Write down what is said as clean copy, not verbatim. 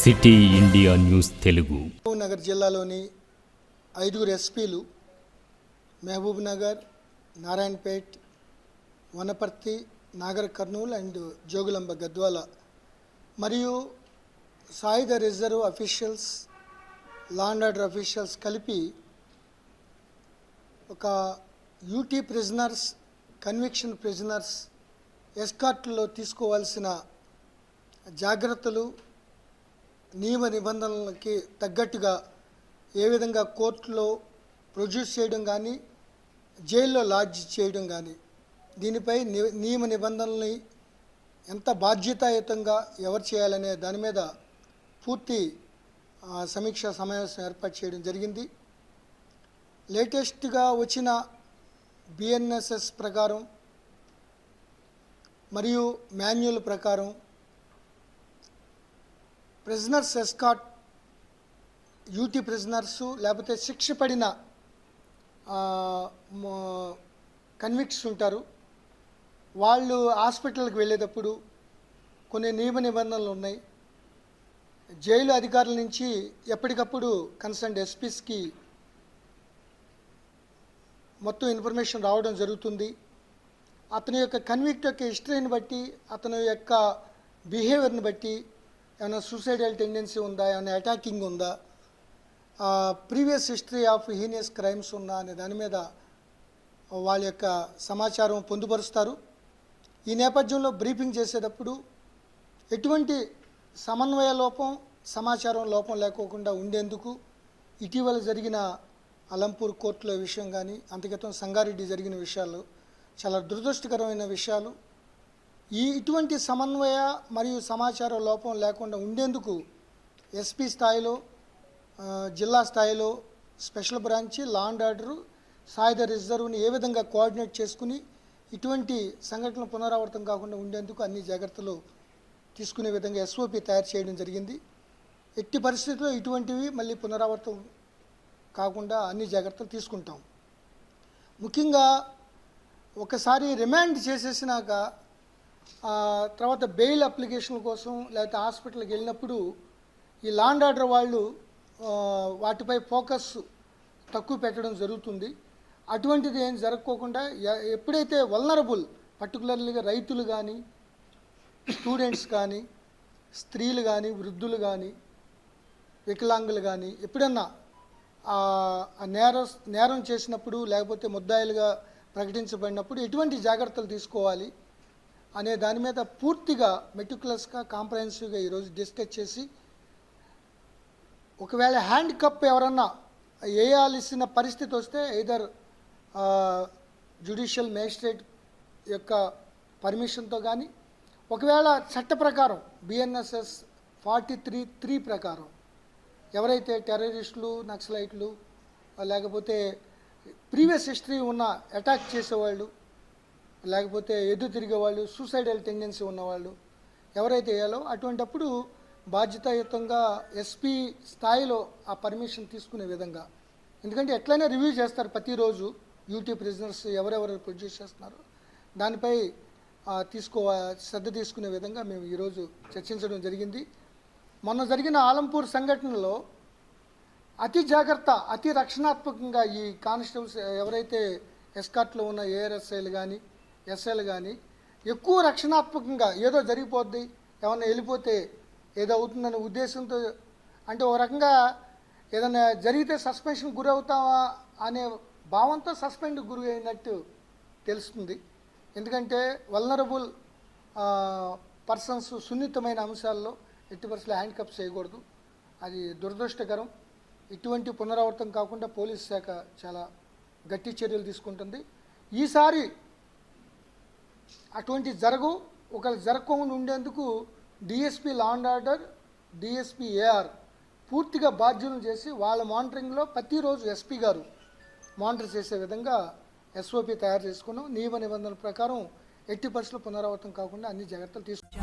City India news Telugu. Nagar జిల్లాలోని 5 ఎస్పీలు Mahabub Nagar, Narayanpet, Wanaparthy, Nagar Kurnool and Jogulamba Gadwal మరియు సాయుధ reserve officials, law and order officials కలిపి ఒక యూటీ ప్రిజనర్స్, కన్విక్షన్ ప్రిజనర్స్ ఎస్కార్ట్లో తీసుకోవాల్సిన జాగ్రత్తలు, నియమ నిబంధనలకి తగ్గట్టుగా ఏ విధంగా కోర్టులో ప్రొడ్యూస్ చేయడం కానీ, జైల్లో లాడ్జ్ చేయడం కానీ, దీనిపై నియమ నిబంధనల్ని ఎంత బాధ్యతాయుతంగా ఎవరు చేయాలనే దాని మీద పూర్తి సమీక్షా సమావేశం ఏర్పాటు చేయడం జరిగింది. లేటెస్ట్గా వచ్చిన బిఎన్ఎస్ఎస్ ప్రకారం మరియు మాన్యువల్ ప్రకారం ప్రిజనర్స్ ఎస్కాట్, యూటీ ప్రిజనర్సు లేకపోతే శిక్ష పడిన కన్విక్ట్స్ ఉంటారు, వాళ్ళు హాస్పిటల్కి వెళ్ళేటప్పుడు కొన్ని నియమ నిబంధనలు ఉన్నాయి. జైలు అధికారుల నుంచి ఎప్పటికప్పుడు కన్సర్న్ ఎస్పీస్కి మొత్తం ఇన్ఫర్మేషన్ రావడం జరుగుతుంది. అతని యొక్క కన్విక్ట్ యొక్క హిస్టరీని బట్టి, అతని యొక్క బిహేవియర్ని బట్టి ఏమైనా సూసైడల్ టెండెన్సీ ఉందా, ఏమైనా అటాకింగ్ ఉందా, previous history of heinous crimes ఉందా అనే దాని మీద వాళ్ళ యొక్క సమాచారం పొందుపరుస్తారు. ఈ నేపథ్యంలో బ్రీఫింగ్ చేసేటప్పుడు ఎటువంటి సమన్వయ లోపం, సమాచారం లోపం లేకోకుండా ఉండేందుకు ఇటీవల జరిగిన అలంపూర్ కోర్టులో విషయం కానీ, అంతక్రితం సంగారెడ్డి జరిగిన విషయాలు చాలా దురదృష్టకరమైన విషయాలు. ఇటువంటి సమన్వయ మరియు సమాచార లోపం లేకుండా ఉండేందుకు ఎస్పీ స్థాయిలో, జిల్లా స్థాయిలో special branch, law and order, సాయుధ రిజర్వ్ని ఏ విధంగా కోఆర్డినేట్ చేసుకుని ఇటువంటి సంఘటనలు పునరావృతం కాకుండా ఉండేందుకు అన్ని జాగ్రత్తలు తీసుకునే విధంగా ఎస్ఓపి తయారు చేయడం జరిగింది. ఎట్టి పరిస్థితుల్లో ఇటువంటివి మళ్ళీ పునరావృతం కాకుండా అన్ని జాగ్రత్తలు తీసుకుంటాం. ముఖ్యంగా ఒకసారి రిమాండ్ చేసేసినాక తర్వాత బెయిల్ అప్లికేషన్ కోసం లేకపోతే హాస్పిటల్కి వెళ్ళినప్పుడు ఈ లా అండ్ ఆర్డర్ వాళ్ళు వాటిపై ఫోకస్ తక్కువ పెట్టడం జరుగుతుంది. అటువంటిది ఏం జరగకోకుండా ఎప్పుడైతే వల్నరబుల్, పర్టికులర్లీగా రైతులు కానీ, స్టూడెంట్స్ కానీ, స్త్రీలు కానీ, వృద్ధులు కానీ, వికలాంగులు కానీ ఎప్పుడన్నా నేరం చేసినప్పుడు లేకపోతే ముద్దాయిలుగా ప్రకటించబడినప్పుడు ఎటువంటి జాగ్రత్తలు తీసుకోవాలి అనే దాని మీద పూర్తిగా మెటిక్యులస్గా, కాంప్రహెన్సివ్గా ఈరోజు డిస్కస్ చేసి, ఒకవేళ హ్యాండ్ కప్ ఎవరన్నా వేయాల్సిన పరిస్థితి వస్తే ఎయిదర్ జ్యుడిషియల్ మేజిస్ట్రేట్ యొక్క పర్మిషన్తో కానీ, ఒకవేళ చట్ట ప్రకారం బిఎన్ఎస్ఎస్ 43(3) ప్రకారం ఎవరైతే టెర్రరిస్టులు, నక్సలైట్లు లేకపోతే ప్రీవియస్ హిస్టరీ ఉన్న అటాక్ చేసేవాళ్ళు, లేకపోతే ఎదురు తిరిగేవాళ్ళు, సూసైడల్ టెండెన్సీ ఉన్నవాళ్ళు ఎవరైతే వేయాలో అటువంటప్పుడు బాధ్యతాయుతంగా ఎస్పీ స్థాయిలో ఆ పర్మిషన్ తీసుకునే విధంగా, ఎందుకంటే ఎట్లయినా రివ్యూ చేస్తారు ప్రతిరోజు యూటీ ప్రిజనర్స్ ఎవరెవరు ప్రొడ్యూస్ చేస్తున్నారో దానిపై శ్రద్ధ తీసుకునే విధంగా మేము ఈరోజు చర్చించడం జరిగింది. మొన్న జరిగిన ఆలంపూర్ సంఘటనలో అతి జాగ్రత్త, అతి రక్షణాత్మకంగా ఈ కానిస్టేబుల్స్ ఎవరైతే ఎస్కార్ట్లో ఉన్న ఏఆర్ఎస్ఐలు కానీ, ఎస్ఐలు కానీ ఎక్కువ రక్షణాత్మకంగా ఏదో జరిగిపోద్ది, ఏమన్నా వెళ్ళిపోతే ఏదో అవుతుందనే ఉద్దేశంతో, అంటే ఒక రకంగా ఏదైనా జరిగితే సస్పెన్షన్ గురవుతావా అనే భావంతో సస్పెండ్ గురి అయినట్టు తెలుస్తుంది. ఎందుకంటే వల్నరబుల్ పర్సన్స్, సున్నితమైన అంశాల్లో ఎట్టి పరిస్థితుల్లో హ్యాండ్ కప్స్ చేయకూడదు. అది దురదృష్టకరం. ఇటువంటి పునరావృతం కాకుండా పోలీస్ శాఖ చాలా గట్టి చర్యలు తీసుకుంటుంది. ఈసారి అటువంటి ఒకవేళ జరగకుండా ఉండేందుకు DSP law and order, DSP AR పూర్తిగా బాధ్యులను చేసి వాళ్ళ మానిటరింగ్లో ప్రతిరోజు ఎస్పీ గారు మానిటర్ చేసే విధంగా ఎస్ఓపి తయారు చేసుకున్నాం. నియమ నిబంధనల ప్రకారం ఎట్టి పరిస్థితుల్లో పునరావృతం కాకుండా అన్ని జాగ్రత్తలు తీసుకున్నాం.